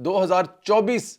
2024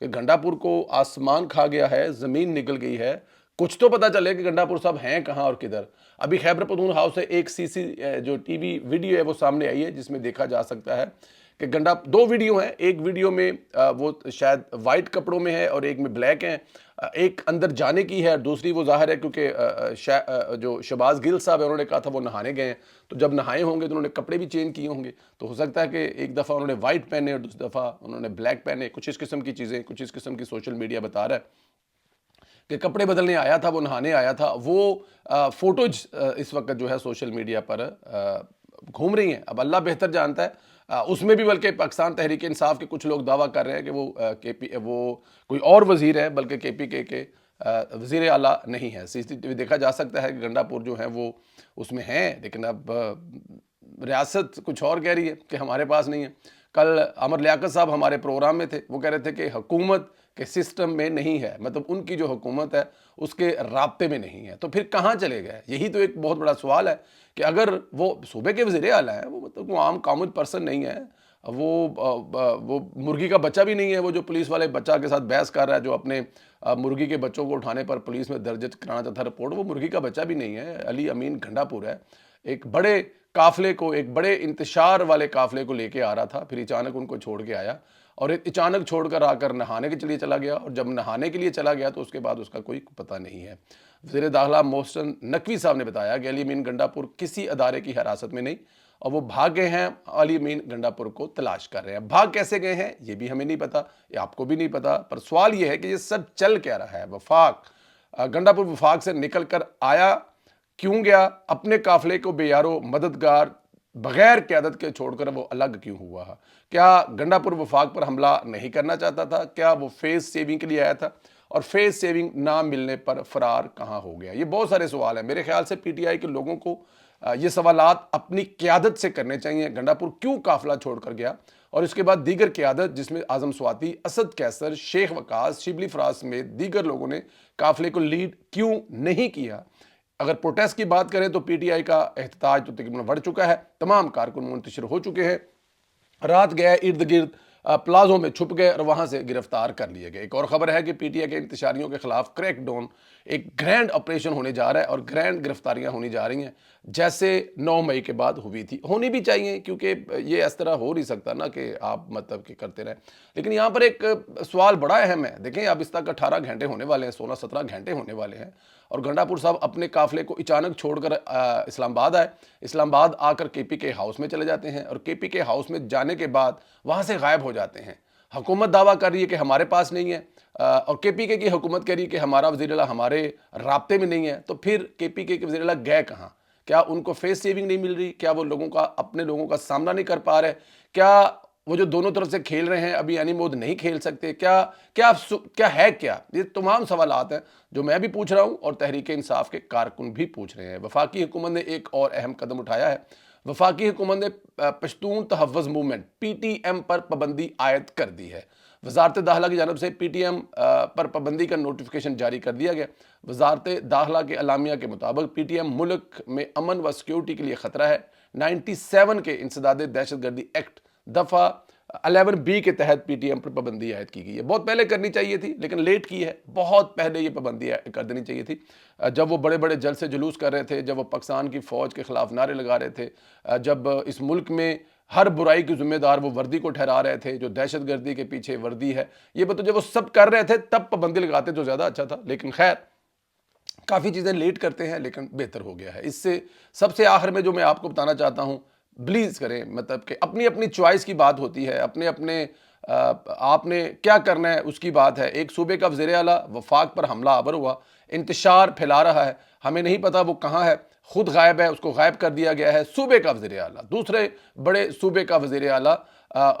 کہ گنڈاپور کو آسمان کھا گیا ہے, زمین نکل گئی ہے, کچھ تو پتہ چلے کہ گنڈاپور صاحب ہیں کہاں اور کدھر. ابھی خیبر پختونخوا سے ایک جو ٹی وی ویڈیو ہے وہ سامنے آئی ہے جس میں دیکھا جا سکتا ہے کہ دو ویڈیو ہیں, ایک ویڈیو میں وہ شاید وائٹ کپڑوں میں ہے اور ایک میں بلیک ہیں, ایک اندر جانے کی ہے, دوسری وہ ظاہر ہے کیونکہ جو شہباز گل صاحب ہے انہوں نے کہا تھا وہ نہانے گئے ہیں, تو جب نہائے ہوں گے تو انہوں نے کپڑے بھی چینج کیے ہوں گے, تو ہو سکتا ہے کہ ایک دفعہ انہوں نے وائٹ پہنے اور دوسری دفعہ انہوں نے بلیک پہنے, کچھ اس قسم کی چیزیں, کچھ اس قسم کی سوشل میڈیا بتا رہا ہے کہ کپڑے بدلنے آیا تھا, وہ نہانے آیا تھا. وہ فوٹوز اس وقت جو ہے سوشل میڈیا پر گھوم رہی ہیں. اب اللہ بہتر جانتا ہے, اس میں بھی بلکہ پاکستان تحریک انصاف کے کچھ لوگ دعویٰ کر رہے ہیں کہ وہ کوئی اور وزیر ہے, بلکہ کے پی کے وزیر اعلیٰ نہیں ہے. سی سی ٹی وی دیکھا جا سکتا ہے کہ گنڈاپور جو ہیں وہ اس میں ہیں, لیکن اب ریاست کچھ اور کہہ رہی ہے کہ ہمارے پاس نہیں ہے. کل عمر لیاقت صاحب ہمارے پروگرام میں تھے, وہ کہہ رہے تھے کہ حکومت کے سسٹم میں نہیں ہے, مطلب ان کی جو حکومت ہے اس کے رابطے میں نہیں ہے. تو پھر کہاں چلے گئے؟ یہی تو ایک بہت بڑا سوال ہے کہ اگر وہ صوبے کے وزیر اعلیٰ ہیں, وہ مطلب وہ عام کامن پرسن نہیں ہے, وہ مرغی کا بچہ بھی نہیں ہے, وہ جو پولیس والے بچہ کے ساتھ بحث کر رہا ہے, جو اپنے مرغی کے بچوں کو اٹھانے پر پولیس میں درج کرانا چاہتا تھا رپورٹ, وہ مرغی کا بچہ بھی نہیں ہے. علی امین گنڈاپور ہے, ایک بڑے قافلے کو, ایک بڑے انتشار والے قافلے کو لے کے آ رہا تھا, پھر اچانک ان کو چھوڑ کے آیا اور اچانک چھوڑ کر آ کر نہانے کے لیے چلا گیا, اور جب نہانے کے لیے چلا گیا تو اس کے بعد اس کا کوئی پتہ نہیں ہے. وزیر داخلہ محسن نقوی صاحب نے بتایا کہ علی امین گنڈاپور کسی ادارے کی حراست میں نہیں اور وہ بھاگ گئے ہیں, علی امین گنڈاپور کو تلاش کر رہے ہیں. بھاگ کیسے گئے ہیں یہ بھی ہمیں نہیں پتا, یہ آپ کو بھی نہیں پتا, پر سوال یہ ہے کہ یہ سب چل کیا رہا ہے. گنڈاپور وفاق سے نکل کر آیا کیوں گیا؟ اپنے قافلے کو بے یارو مددگار بغیر قیادت کے چھوڑ کر وہ الگ کیوں ہوا؟ کیا گنڈاپور وفاق پر حملہ نہیں کرنا چاہتا تھا؟ کیا وہ فیس سیونگ کے لیے آیا تھا اور فیس سیونگ نہ ملنے پر فرار کہاں ہو گیا؟ یہ بہت سارے سوال ہیں. میرے خیال سے پی ٹی آئی کے لوگوں کو یہ سوالات اپنی قیادت سے کرنے چاہیے. گنڈاپور کیوں قافلہ چھوڑ کر گیا؟ اور اس کے بعد دیگر قیادت جس میں اعظم سواتی, اسد کیسر, شیخ وقاص, شبلی فراز سمیت دیگر لوگوں نے قافلے کو لیڈ کیوں نہیں کیا؟ اگر پروٹیسٹ کی بات کریں تو پی ٹی آئی کا احتجاج تو تقریباً بڑھ چکا ہے, تمام کارکن منتشر ہو چکے ہیں, رات گئے ارد گرد پلازوں میں چھپ گئے اور وہاں سے گرفتار کر لیے گئے. ایک اور خبر ہے کہ پی ٹی آئی کے انتشاریوں کے خلاف کریک ڈاؤن ایک گرینڈ آپریشن ہونے جا رہا ہے اور گرینڈ گرفتاریاں ہونی جا رہی ہیں جیسے 9 مئی کے بعد ہوئی تھی, ہونی بھی چاہیے, کیونکہ یہ اس طرح ہو نہیں سکتا نا کہ آپ مطلب کہ کرتے رہیں. لیکن یہاں پر ایک سوال بڑا اہم ہے. دیکھیں اب اس تک 18 گھنٹے ہونے والے ہیں, 16-17 گھنٹے ہونے والے ہیں, اور گنڈاپور صاحب اپنے قافلے کو اچانک چھوڑ کر اسلام آباد آئے. اسلام آباد آ کر کے پی کے ہاؤس میں چلے جاتے ہیں اور کے پی کے ہاؤس میں جانے کے بعد وہاں سے غائب ہو جاتے ہیں. حکومت دعویٰ کر رہی ہے کہ ہمارے پاس نہیں ہے, اور کے پی کے کی حکومت کہہ رہی ہے کہ ہمارا وزیر اعلیٰ ہمارے رابطے میں نہیں ہے. تو پھر کے پی کے وزیر اعلیٰ گئے کہاں؟ کیا ان کو فیس سیونگ نہیں مل رہی؟ کیا وہ لوگوں کا, اپنے لوگوں کا سامنا نہیں کر پا رہے؟ کیا وہ جو دونوں طرف سے کھیل رہے ہیں ابھی یعنی مود نہیں کھیل سکتے؟ کیا ہے کیا؟ یہ تمام سوالات ہیں جو میں بھی پوچھ رہا ہوں اور تحریک انصاف کے کارکن بھی پوچھ رہے ہیں. وفاقی حکومت نے ایک اور اہم قدم اٹھایا ہے. وفاقی حکومت نے پشتون تحفظ موومنٹ پی ٹی ایم پر پابندی عائد کر دی ہے. وزارت داخلہ کی جانب سے پی ٹی ایم پر پابندی کا نوٹیفیکیشن جاری کر دیا گیا. وزارت داخلہ کے اعلامیہ کے مطابق پی ٹی ایم ملک میں امن و سیکیورٹی کے لیے خطرہ ہے. 97 کے انسداد دہشت گردی ایکٹ دفعہ 11B کے تحت پی ٹی ایم پر پابندی عائد کی گئی ہے. بہت پہلے کرنی چاہیے تھی لیکن لیٹ کی ہے, بہت پہلے یہ پابندی کر دینی چاہیے تھی. جب وہ بڑے بڑے جلسے جلوس کر رہے تھے, جب وہ پاکستان کی فوج کے خلاف نعرے لگا رہے تھے, جب اس ملک میں ہر برائی کی ذمہ دار وہ وردی کو ٹھہرا رہے تھے جو دہشت گردی کے پیچھے وردی ہے, یہ بتو جب وہ سب کر رہے تھے تب پابندی لگاتے تو زیادہ اچھا تھا. لیکن خیر کافی چیزیں لیٹ کرتے ہیں لیکن بہتر ہو گیا ہے. اس سے سب سے آخر میں جو میں آپ کو بتانا چاہتا ہوں, پلیز کریں, مطلب کہ اپنی اپنی چوائس کی بات ہوتی ہے, اپنے آپ نے کیا کرنا ہے اس کی بات ہے. ایک صوبے کا وزیر اعلیٰ وفاق پر حملہ آور ہوا, انتشار پھیلا رہا ہے, ہمیں نہیں پتا وہ کہاں ہے, خود غائب ہے, اس کو غائب کر دیا گیا ہے. صوبے کا وزیر اعلیٰ, دوسرے بڑے صوبے کا وزیر اعلیٰ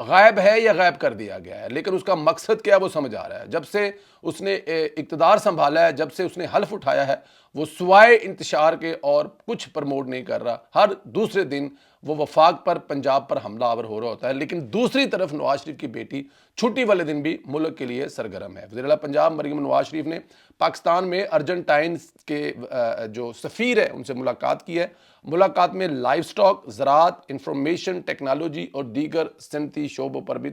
غائب ہے یا غائب کر دیا گیا ہے, لیکن اس کا مقصد کیا وہ سمجھ آ رہا ہے. جب سے اس نے اقتدار سنبھالا ہے, جب سے اس نے حلف اٹھایا ہے, وہ سوائے انتشار کے اور کچھ پرموٹ نہیں کر رہا. ہر دوسرے دن وہ وفاق پر, پنجاب پر حملہ آور ہو رہا ہوتا ہے, لیکن دوسری طرف نواز شریف کی بیٹی چھٹی والے دن بھی ملک کے لیے سرگرم ہے. وزیر اعلیٰ پنجاب مریم نواز شریف نے پاکستان میں ارجنٹائن کے جو سفیر ہے ان سے ملاقات کی ہے. ملاقات میں لائف سٹاک, زراعت, انفارمیشن ٹیکنالوجی اور دیگر صنعتی شعبوں پر بھی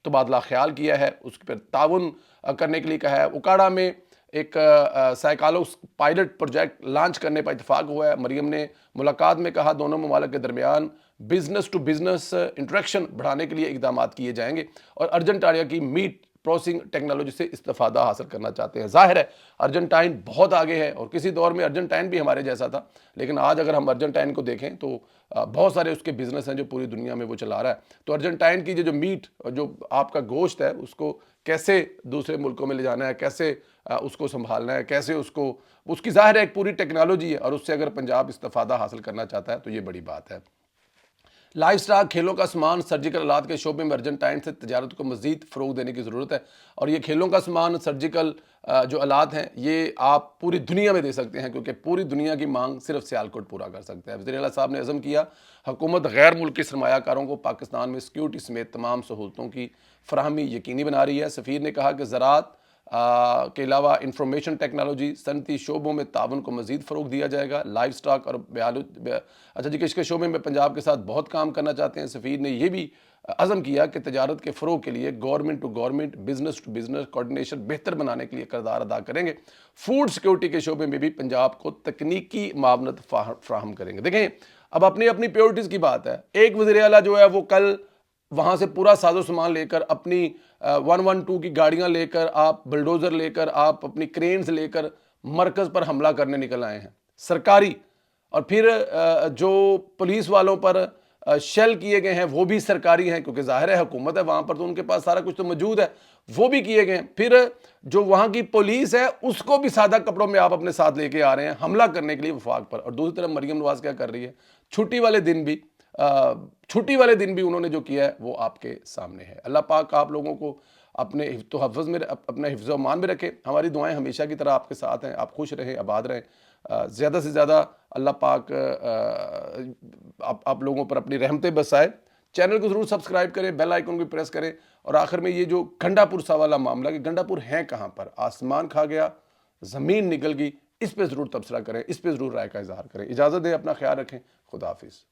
تبادلہ خیال کیا ہے، اس پر تعاون کرنے کے لیے کہا ہے۔ اکاڑا میں ایک سائیکالوس پائلٹ پروجیکٹ لانچ کرنے پر اتفاق ہوا ہے۔ مریم نے ملاقات میں کہا دونوں ممالک کے درمیان بزنس ٹو بزنس انٹریکشن بڑھانے کے لیے اقدامات کیے جائیں گے اور ارجنٹائن کی میٹ پروسیسنگ ٹیکنالوجی سے استفادہ حاصل کرنا چاہتے ہیں۔ ظاہر ہے ارجنٹائن بہت آگے ہے، اور کسی دور میں ارجنٹائن بھی ہمارے جیسا تھا، لیکن آج اگر ہم ارجنٹائن کو دیکھیں تو بہت سارے اس کے بزنس ہیں جو پوری دنیا میں وہ چلا رہا ہے۔ تو ارجنٹائن کی جو میٹ، جو آپ کا گوشت ہے، اس کو کیسے دوسرے ملکوں میں لے جانا ہے، کیسے اس کو سنبھالنا ہے، کیسے اس کی ظاہر ہے ایک پوری ٹیکنالوجی ہے، اور اس سے اگر پنجاب استفادہ حاصل کرنا چاہتا ہے تو یہ بڑی بات ہے۔ لائف سٹاک، کھیلوں کا سامان، سرجیکل آلات کے شعبے میں ارجنٹائن سے تجارت کو مزید فروغ دینے کی ضرورت ہے، اور یہ کھیلوں کا سامان، سرجیکل جو آلات ہیں، یہ آپ پوری دنیا میں دے سکتے ہیں، کیونکہ پوری دنیا کی مانگ صرف سیالکوٹ پورا کر سکتا ہے۔ وزیر اعلیٰ صاحب نے عزم کیا حکومت غیر ملکی سرمایہ کاروں کو پاکستان میں سیکیورٹی سمیت تمام سہولتوں کی فراہمی یقینی بنا رہی ہے۔ سفیر نے کہا کہ زراعت کے علاوہ انفارمیشن ٹیکنالوجی، صنعتی شعبوں میں تعاون کو مزید فروغ دیا جائے گا۔ لائف سٹاک اور اس کے شعبے میں پنجاب کے ساتھ بہت کام کرنا چاہتے ہیں۔ سفیر نے یہ بھی عزم کیا کہ تجارت کے فروغ کے لیے government to government, business to business coordination بہتر بنانے کے لیے کردار ادا کریں گے۔ فوڈ سیکیورٹی کے شعبے میں بھی پنجاب کو تکنیکی معاونت فراہم کریں گے۔ دیکھیں اب اپنی پیورٹیز کی بات ہے۔ ایک وزیر اعلیٰ جو ہے وہ کل وہاں سے پورا ساز و سامان لے کر، اپنی 112 کی گاڑیاں لے کر، آپ بلڈوزر لے کر، آپ اپنی کرینز لے کر مرکز پر حملہ کرنے نکل آئے ہیں سرکاری، اور پھر جو پولیس والوں پر شیل کیے گئے ہیں وہ بھی سرکاری ہیں، کیونکہ ظاہر ہے حکومت ہے وہاں پر تو ان کے پاس سارا کچھ تو موجود ہے، وہ بھی کیے گئے ہیں۔ پھر جو وہاں کی پولیس ہے اس کو بھی سادہ کپڑوں میں آپ اپنے ساتھ لے کے آ رہے ہیں حملہ کرنے کے لیے وفاق پر۔ اور دوسری طرف مریم نواز کیا کر رہی ہے؟ چھٹی والے دن بھی انہوں نے جو کیا ہے وہ آپ کے سامنے ہے۔ اللہ پاک آپ لوگوں کو اپنے حفظ میں، اپنا حفظ و امان میں رکھے۔ ہماری دعائیں ہمیشہ کی طرح آپ کے ساتھ ہیں۔ آپ خوش رہیں، آباد رہیں، زیادہ سے زیادہ اللہ پاک آپ لوگوں پر اپنی رحمتیں برسائے۔ چینل کو ضرور سبسکرائب کریں، بیل آئیکن کو پریس کریں، اور آخر میں یہ جو گنڈا پور سا والا معاملہ کہ گنڈا پور ہے کہاں پر، آسمان کھا گیا، زمین نکل گئی، اس پہ ضرور تبصرہ کریں، اس پہ ضرور رائے کا اظہار کریں۔ اجازت دیں، اپنا خیال رکھیں، خدا حافظ۔